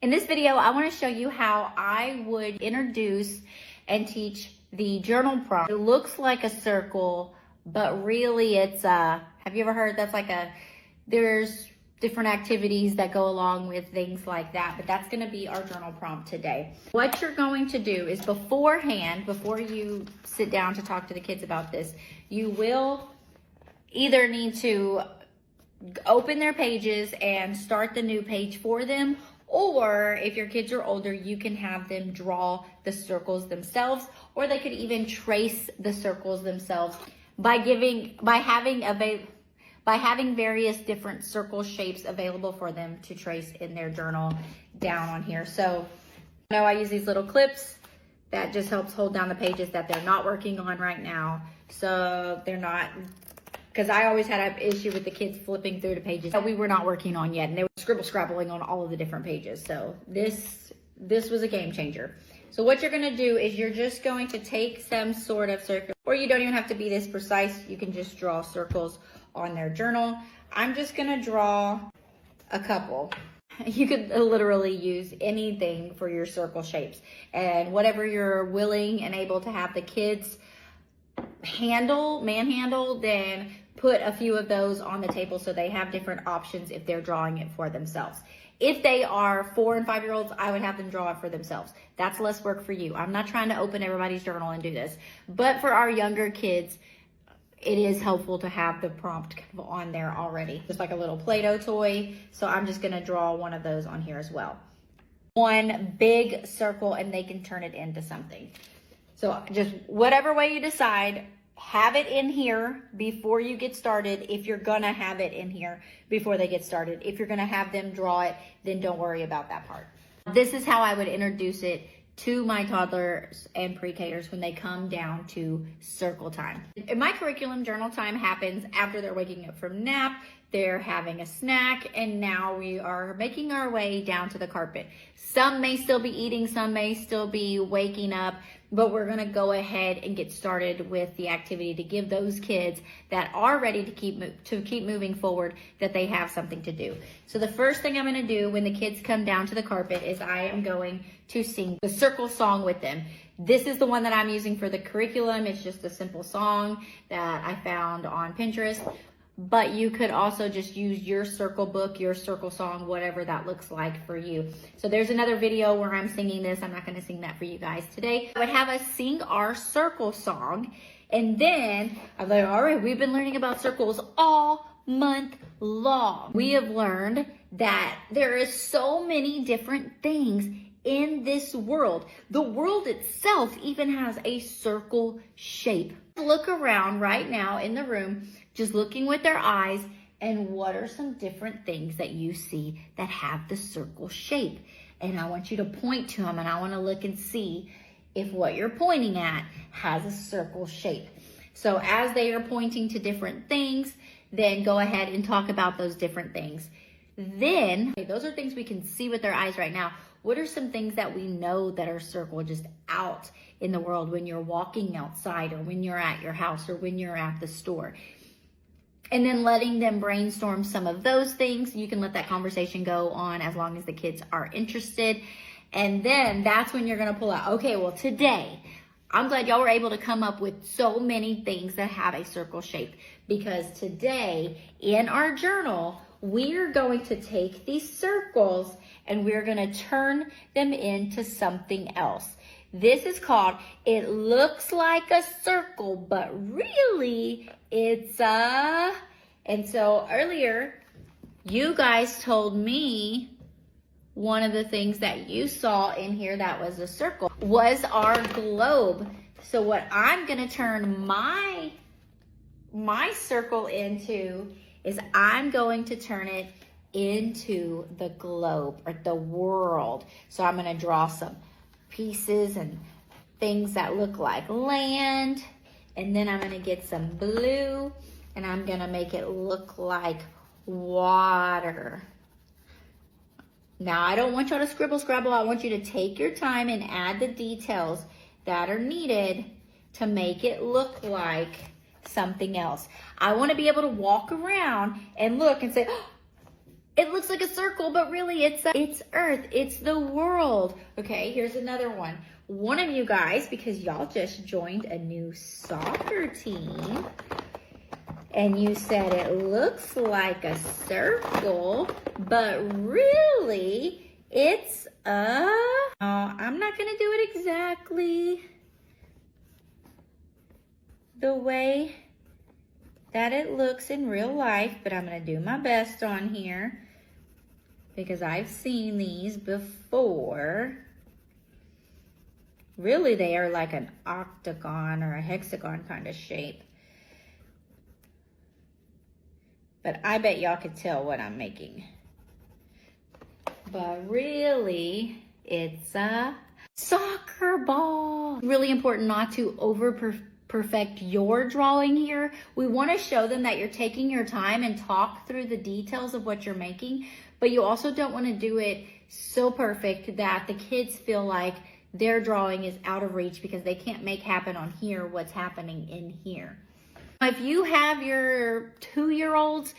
In this video, I want to show you how I would introduce and teach the journal prompt. It looks like a circle, but really it's have you ever heard there's different activities that go along with things like that, but that's going to be our journal prompt today. What you're going to do is beforehand, before you sit down to talk to the kids about this, you will either need to open their pages and start the new page for them, or if your kids are older, you can have them draw the circles themselves, or they could even trace the circles themselves by having various different circle shapes available for them to trace in their journal down on here. So I use these little clips that just helps hold down the pages that they're not working on right now. So they're not, because I always had an issue with the kids flipping through the pages that we were not working on yet, and they were scrabbling on all of the different pages. So this was a game changer. So what you're gonna do is you're just going to take some sort of circle, or you don't even have to be this precise. You can just draw circles on their journal. I'm just gonna draw a couple. You could literally use anything for your circle shapes, and whatever you're willing and able to have the kids manhandle, then put a few of those on the table so they have different options if they're drawing it for themselves. If they are 4 and 5 year olds, I would have them draw it for themselves. That's less work for you. I'm not trying to open everybody's journal and do this, but for our younger kids, it is helpful to have the prompt on there already. Just like a little Play-Doh toy. So I'm just gonna draw one of those on here as well. One big circle, and they can turn it into something. So just whatever way you decide, have it in here before you get started. If you're gonna have it in here before they get started. If you're gonna have them draw it, then don't worry about that part. This is how I would introduce it to my toddlers and pre-Kers when they come down to circle time. In my curriculum, journal time happens after they're waking up from nap, they're having a snack, and now we are making our way down to the carpet. Some may still be eating, some may still be waking up, but we're gonna go ahead and get started with the activity to give those kids that are ready to keep moving forward that they have something to do. So the first thing I'm gonna do when the kids come down to the carpet is I am going to sing the circle song with them. This is the one that I'm using for the curriculum. It's just a simple song that I found on Pinterest. But you could also just use your circle book, your circle song, whatever that looks like for you. So there's another video where I'm singing this. I'm not gonna sing that for you guys today. I would have us sing our circle song. And then I'm like, all right, we've been learning about circles all month long. We have learned that there is so many different things in this world. The world itself even has a circle shape. Look around right now in the room, just looking with their eyes, and what are some different things that you see that have the circle shape? And I want you to point to them, and I want to look and see if what you're pointing at has a circle shape. So as they are pointing to different things, then go ahead and talk about those different things. Then, okay, those are things we can see with our eyes right now. What are some things that we know that are circled just out in the world when you're walking outside, or when you're at your house, or when you're at the store? And then letting them brainstorm some of those things. You can let that conversation go on as long as the kids are interested. And then that's when you're gonna pull out, okay, well today, I'm glad y'all were able to come up with so many things that have a circle shape, because today in our journal, we're going to take these circles and we're gonna turn them into something else. This is called, it looks like a circle, but really it's a, and so earlier, you guys told me one of the things that you saw in here that was a circle was our globe. So what I'm gonna turn my circle into is I'm going to turn it into the globe, or the world. So I'm gonna draw some pieces and things that look like land, and then I'm gonna get some blue and I'm gonna make it look like water. Now I don't want y'all to scribble scrabble. I want you to take your time and add the details that are needed to make it look like something else. I want to be able to walk around and look and say, oh, It looks like a circle, but really it's Earth. It's the world. Okay, here's another one. One of you guys, because y'all just joined a new soccer team, and you said it looks like a circle, but really it's I'm not gonna do it exactly the way that it looks in real life, but I'm gonna do my best on here because I've seen these before. Really, they are like an octagon or a hexagon kind of shape. But I bet y'all could tell what I'm making. But really, it's a soccer ball. Really important not to perfect your drawing here. We want to show them that you're taking your time and talk through the details of what you're making, but you also don't want to do it so perfect that the kids feel like their drawing is out of reach because they can't make happen on here what's happening in here. If you have your 2-year-olds,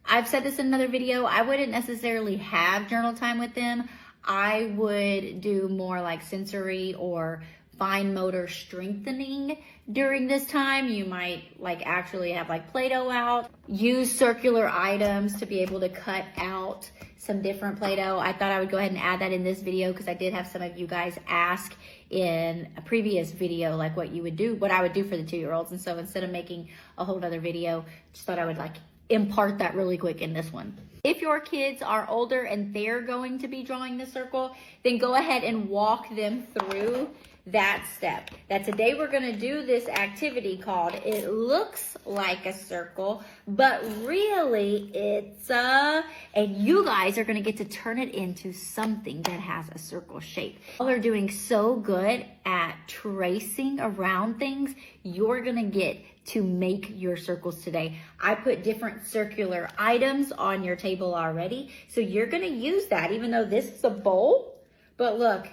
I've said this in another video, I wouldn't necessarily have journal time with them. I would do more like sensory or fine motor strengthening during this time. You might like actually have like Play-Doh out. Use circular items to be able to cut out some different Play-Doh. I thought I would go ahead and add that in this video because I did have some of you guys ask in a previous video like what you would do, what I would do for the 2-year-olds. And so instead of making a whole other video, just thought I would like impart that really quick in this one. If your kids are older and they're going to be drawing the circle, then go ahead and walk them through that step. That today we're gonna do this activity called It Looks Like a Circle, but really it's and you guys are gonna get to turn it into something that has a circle shape. Y'all are doing so good at tracing around things, you're gonna get to make your circles today. I put different circular items on your table already, so you're gonna use that even though this is a bowl, but look,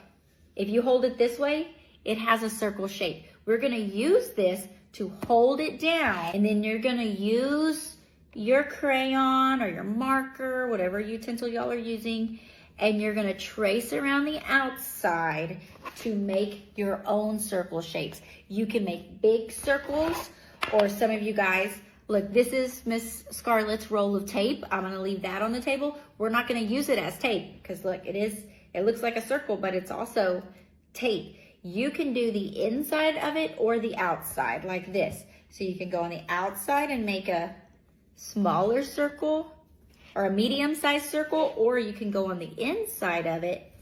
if you hold it this way, it has a circle shape. We're gonna use this to hold it down, and then you're gonna use your crayon or your marker, whatever utensil y'all are using, and you're gonna trace around the outside to make your own circle shapes. You can make big circles, or some of you guys, look, this is Miss Scarlett's roll of tape. I'm gonna leave that on the table. We're not gonna use it as tape, because look, it looks like a circle, but it's also tape. You can do the inside of it or the outside like this. So you can go on the outside and make a smaller circle or a medium-sized circle, or you can go on the inside of it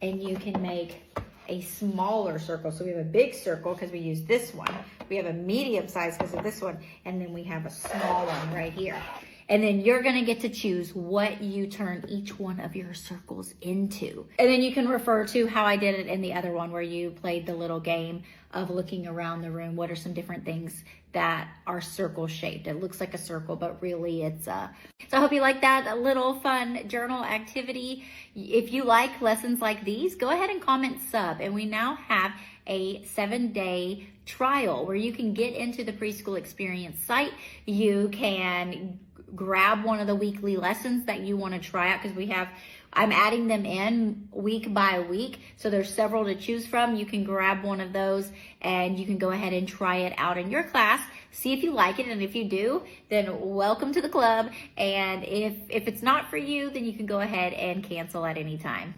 and you can make a smaller circle. So we have a big circle because we use this one. We have a medium size because of this one, and then we have a small one right here. And then you're gonna get to choose what you turn each one of your circles into. And then you can refer to how I did it in the other one where you played the little game of looking around the room. What are some different things that are circle shaped? It looks like a circle, but really it's so I hope you like that little fun journal activity. If you like lessons like these, go ahead and comment sub. And we now have a 7-day trial where you can get into the Preschool Experience site. You can grab one of the weekly lessons that you want to try out, because I'm adding them in week by week. So there's several to choose from. You can grab one of those and you can go ahead and try it out in your class. See if you like it. And if you do, then welcome to the club. And if it's not for you, then you can go ahead and cancel at any time.